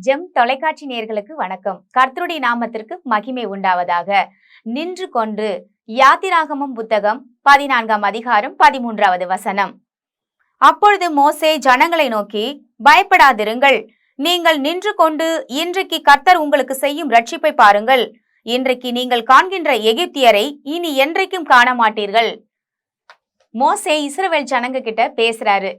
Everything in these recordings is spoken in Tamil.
ஜெம் தொலைக்காட்சி நேயர்களுக்கு வணக்கம். கர்த்தருடைய நாமத்திற்கு மகிமை உண்டாவதாக. நின்று கொண்டு யாத்திராகமம் புத்தகம் 14ஆம் அதிகாரம் 13வது வசனம். அப்பொழுது மோசே ஜனங்களை நோக்கி, பயப்படாதிருங்கள், நீங்கள் நின்று கொண்டு இன்றைக்கு கர்த்தர் உங்களுக்கு செய்யும் ரட்சிப்பை பாருங்கள். இன்றைக்கு நீங்கள் காண்கின்ற எகிப்தியரை இனி என்றைக்கும் காண மாட்டீர்கள். மோசே இஸ்ரவேல் ஜனங்க கிட்ட பேசுறாரு.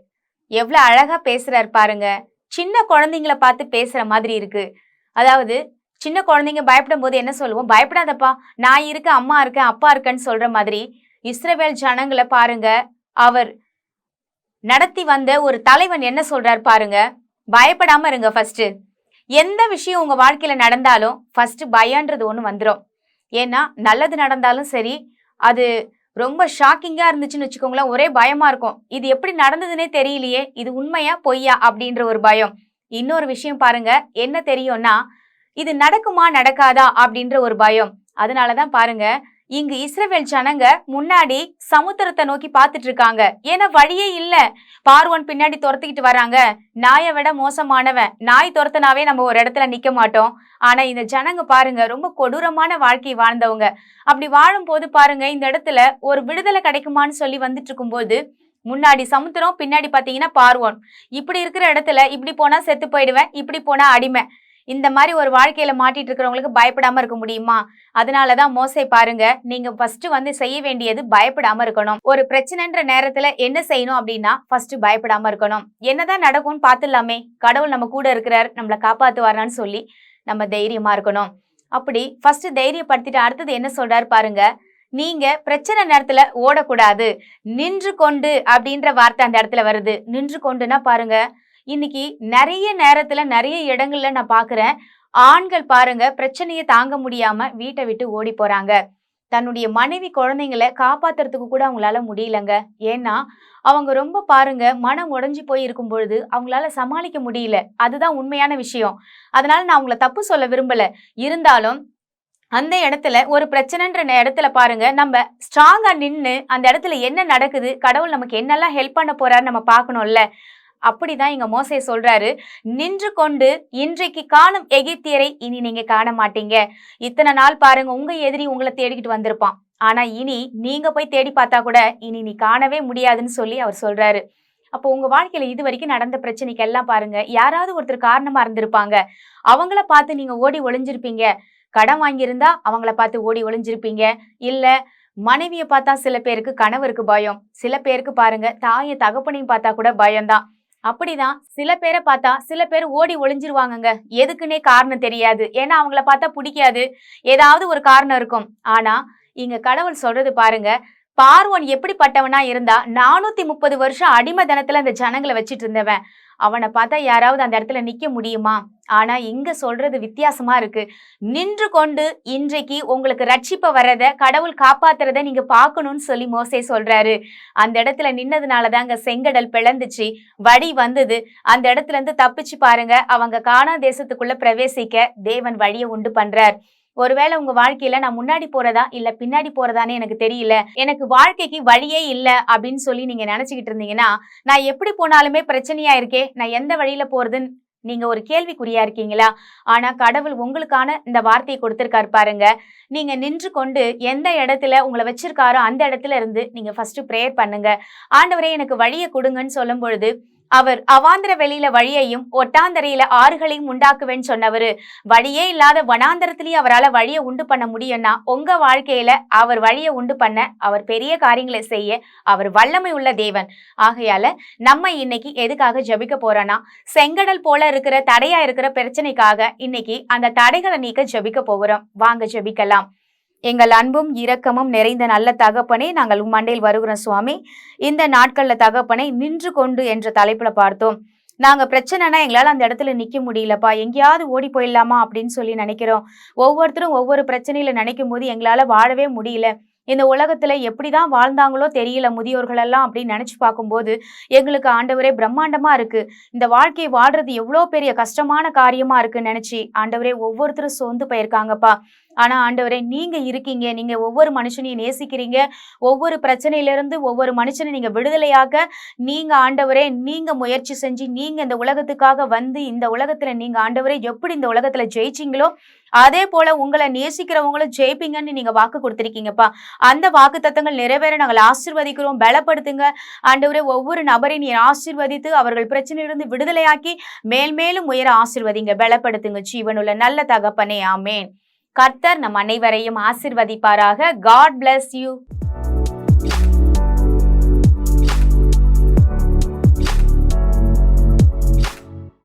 எவ்வளவு அழகா பேசுறாரு பாருங்க. சின்ன குழந்தைங்களை பார்த்து பேசுற மாதிரி இருக்கு. அதாவது சின்ன குழந்தைங்க பயப்படும் போது என்ன சொல்லுவோம்? பயப்படாதப்பா, நான் இருக்கேன், அம்மா இருக்கேன், அப்பா இருக்கேன்னு சொல்ற மாதிரி இஸ்ரவேல் ஜனங்களை பாருங்க. அவர் நடத்தி வந்த ஒரு தலைவன் என்ன சொல்றாரு பாருங்க. பயப்படாம இருங்க. ஃபர்ஸ்ட் எந்த விஷயம் உங்க வாழ்க்கையில நடந்தாலும் ஃபர்ஸ்ட் பயன்றது ஒண்ணு வந்துடும். ஏன்னா நல்லது நடந்தாலும் சரி, அது ரொம்ப ஷாக்கிங்கா இருந்துச்சுன்னு வச்சுக்கோங்களேன், ஒரே பயமா இருக்கும். இது எப்படி நடந்ததுன்னே தெரியலையே, இது உண்மையா பொய்யா அப்படின்ற ஒரு பயம். இன்னொரு விஷயம் பாருங்க, என்ன தெரியும்னா இது நடக்குமா நடக்காதா அப்படின்ற ஒரு பயம். அதனாலதான் பாருங்க, இங்கு இஸ்ரவேல் ஜனங்க முன்னாடி சமுத்திரத்தை நோக்கி பார்த்துட்டு இருக்காங்க. ஏன்னா வழியே இல்ல. பார்வோன் பின்னாடி துரத்திக்கிட்டு வராங்க. நாயை விட மோசமானவன். நாய் துரத்தினாவே நம்ம ஒரு இடத்துல நிக்க மாட்டோம். ஆனா இந்த ஜனங்க பாருங்க, ரொம்ப கொடூரமான வாழ்க்கை வாழ்ந்தவங்க. அப்படி வாழும் போது பாருங்க, இந்த இடத்துல ஒரு விடுதலை கிடைக்குமான்னு சொல்லி வந்துட்டு இருக்கும் போது முன்னாடி சமுத்திரம், பின்னாடி பாத்தீங்கன்னா பார்வோன். இப்படி இருக்கிற இடத்துல இப்படி போனா செத்து போயிடுவேன், இப்படி போனா அடிமை. இந்த மாதிரி ஒரு வாழ்க்கையில மாட்டிட்டு இருக்கிறவங்களுக்கு பயப்படாம இருக்க முடியுமா? அதனாலதான் மோசே பாருங்க, நீங்க ஃபர்ஸ்ட் செய்ய வேண்டியது பயப்படாம இருக்கணும். ஒரு பிரச்சனைன்ற நேரத்துல என்ன செய்யணும் அப்படின்னா ஃபர்ஸ்ட் பயப்படாம இருக்கணும். என்னதான் நடக்கும்னு பாத்துடலாமே, கடவுள் நம்ம கூட இருக்கிறார், நம்மளை காப்பாத்துவாரான்னு சொல்லி நம்ம தைரியமா இருக்கணும். அப்படி ஃபர்ஸ்ட் தைரியப்படுத்திட்டு அடுத்தது என்ன சொல்றாரு பாருங்க, நீங்க பிரச்சனை நேரத்துல ஓடக்கூடாது, நின்று கொண்டு அப்படின்ற வார்த்தை அந்த இடத்துல வருது. நின்று கொண்டுன்னா பாருங்க, இன்னைக்கு நிறைய நேரத்துல நிறைய இடங்கள்ல நான் பாக்குறேன், ஆண்கள் பாருங்க பிரச்சனையை தாங்க முடியாம வீட்டை விட்டு ஓடி போறாங்க. தன்னுடைய மனைவி குழந்தைங்களை காப்பாத்துறதுக்கு கூட அவங்களால முடியலங்க. ஏன்னா அவங்க ரொம்ப பாருங்க மனம் உடைஞ்சு போய் இருக்கும் பொழுது அவங்களால சமாளிக்க முடியல. அதுதான் உண்மையான விஷயம். அதனால நான் அவங்கள தப்பு சொல்ல விரும்பல. இருந்தாலும் அந்த இடத்துல ஒரு பிரச்சனைன்ற இடத்துல பாருங்க, நம்ம ஸ்ட்ராங்கா நின்னு அந்த இடத்துல என்ன நடக்குது, கடவுள் நமக்கு என்னெல்லாம் ஹெல்ப் பண்ண போறாரு நம்ம பார்க்கணும்ல. அப்படிதான் இங்க மோசே சொல்றாரு, நின்று கொண்டு இன்றைக்கு காணும் எகிப்தியரை இனி நீங்க காண மாட்டீங்க. இத்தனை நாள் பாருங்க உங்க எதிரி உங்களை தேடிக்கிட்டு வந்திருப்பான். ஆனா இனி நீங்க போய் தேடி பார்த்தா கூட இனி நீ காணவே முடியாதுன்னு சொல்லி அவர் சொல்றாரு. அப்போ உங்க வாழ்க்கையில இது வரைக்கும் நடந்த பிரச்சனைக்கு எல்லாம் பாருங்க, யாராவது ஒருத்தர் காரணமா இருந்திருப்பாங்க. அவங்கள பார்த்து நீங்க ஓடி ஒளிஞ்சிருப்பீங்க. கடன் வாங்கியிருந்தா அவங்கள பார்த்து ஓடி ஒளிஞ்சிருப்பீங்க. இல்ல மனைவிய பார்த்தா சில பேருக்கு கணவருக்கு பயம், சில பேருக்கு பாருங்க தாயை தகப்பனையும் பார்த்தா கூட பயம்தான். அப்படிதான் சில பேரை பார்த்தா சில பேர் ஓடி ஒளிஞ்சிருவாங்கங்க. எதுக்குன்னே காரணம் தெரியாது. ஏன்னா அவங்கள பார்த்தா பிடிக்காது, ஏதாவது ஒரு காரணம் இருக்கும். ஆனா இங்க கடவுள் சொல்றது பாருங்க, பார்வோன் எப்படிப்பட்டவனா இருந்தா 430 வருஷம் அடிமை தனத்துல அந்த ஜனங்களை வச்சிட்டு இருந்தவன். அவனை பார்த்தா யாராவது அந்த இடத்துல நிக்க முடியுமா? ஆனா இங்க சொல்றது வித்தியாசமா இருக்கு. நின்று கொண்டு இன்றைக்கு உங்களுக்கு ரட்சிப்ப வர்றத, கடவுள் காப்பாத்துறத நீங்க பார்க்கணும்னு சொல்லி மோசே சொல்றாரு. அந்த இடத்துல நின்னதுனாலதாங்க செங்கடல் பிளந்துச்சு, வழி வந்தது. அந்த இடத்துல இருந்து தப்பிச்சு பாருங்க, அவங்க கானான் தேசத்துக்குள்ள பிரவேசிக்க தேவன் வழியை உண்டு பண்றார். ஒருவேளை உங்க வாழ்க்கையில நான் முன்னாடி போறதா இல்ல பின்னாடி போறதானே எனக்கு தெரியல, எனக்கு வாழ்க்கைக்கு வழியே இல்ல அப்படின்னு சொல்லி நீங்க நினைச்சுக்கிட்டு இருந்தீங்கன்னா, நான் எப்படி போனாலுமே பிரச்சனையா இருக்கே, நான் எந்த வழியில போறதுன்னு நீங்க ஒரு கேள்விக்குறியா இருக்கீங்களா? ஆனா கடவுள் உங்களுக்கான இந்த வார்த்தையை கொடுத்திருக்காரு பாருங்க. நீங்க நின்று கொண்டு எந்த இடத்துல உங்களை வச்சிருக்காரோ அந்த இடத்துல இருந்து நீங்க ஃபர்ஸ்ட் பிரேயர் பண்ணுங்க. ஆண்டவரே எனக்கு வழியை கொடுங்கன்னு சொல்லும் பொழுது அவர் அவாந்திர வெளியில வழியையும் ஒட்டாந்தரையில ஆறுகளையும் உண்டாக்குவேன்னு சொன்னவரு. வழியே இல்லாத வனாந்தரத்திலேயே அவரால் வழியை உண்டு பண்ண முடியும்னா உங்க வாழ்க்கையில அவர் வழியை உண்டு பண்ண, அவர் பெரிய காரியங்களை செய்ய அவர் வல்லமை உள்ள தேவன். ஆகையால நம்ம இன்னைக்கு எதுக்காக ஜெபிக்க போறோம்னா, செங்கடல் போல இருக்கிற தடையா இருக்கிற பிரச்சனைக்காக இன்னைக்கு அந்த தடைகளை நீக்க ஜெபிக்க போகிறோம். வாங்க ஜெபிக்கலாம். எங்கள் அன்பும் இரக்கமும் நிறைந்த நல்ல தகப்பனே, நாங்கள் மண்டையில் வருகிறோம் சுவாமி. இந்த நாட்கள்ல தகப்பனை நின்று கொண்டு என்ற தலைப்புல பார்த்தோம். நாங்க பிரச்சனைனா எங்களால அந்த இடத்துல நிக்க முடியலப்பா, எங்கேயாவது ஓடி போயிடலாமா அப்படின்னு சொல்லி நினைக்கிறோம். ஒவ்வொருத்தரும் ஒவ்வொரு பிரச்சனையில நினைக்கும் போது எங்களால வாழவே முடியல. இந்த உலகத்துல எப்படிதான் வாழ்ந்தாங்களோ தெரியல முதியோர்கள் எல்லாம் அப்படின்னு நினைச்சு பார்க்கும்போது எங்களுக்கு ஆண்டவரே பிரம்மாண்டமா இருக்கு. இந்த வாழ்க்கையை வாழ்றது எவ்வளோ பெரிய கஷ்டமான காரியமா இருக்குன்னு நினைச்சு ஆண்டவரே ஒவ்வொருத்தரும் சோர்ந்து போயிருக்காங்கப்பா. ஆனா ஆண்டவரே நீங்க இருக்கீங்க. நீங்க ஒவ்வொரு மனுஷனையும் நேசிக்கிறீங்க. ஒவ்வொரு பிரச்சனையிலிருந்து ஒவ்வொரு மனுஷனை நீங்க விடுதலையாக்க நீங்க ஆண்டவரே நீங்க முயற்சி செஞ்சு நீங்க இந்த உலகத்துக்காக வந்து இந்த உலகத்துல நீங்க ஆண்டவரே எப்படி இந்த உலகத்துல ஜெயிச்சீங்களோ அதே போல உங்களை நேசிக்கிறவங்களும் ஜெயிப்பீங்கன்னு நீங்க வாக்கு கொடுத்திருக்கீங்கப்பா. அந்த வாக்கு தத்தங்கள் நிறைவேற நாங்கள் ஆசீர்வதிக்கிறோம். பலப்படுத்துங்க ஆண்டவரே. ஒவ்வொரு நபரையும் நீர் ஆசீர்வதித்து அவர்கள் பிரச்சனையிலிருந்து விடுதலையாக்கி மேல்மேலும் உயர ஆசீர்வதிங்க, பலப்படுத்துங்க ஜீவனுள்ள நல்ல தகப்பனே. ஆமேன். கர்த்தர் நம் அனைவரையும் ஆசீர்வதிப்பாராக. God bless you.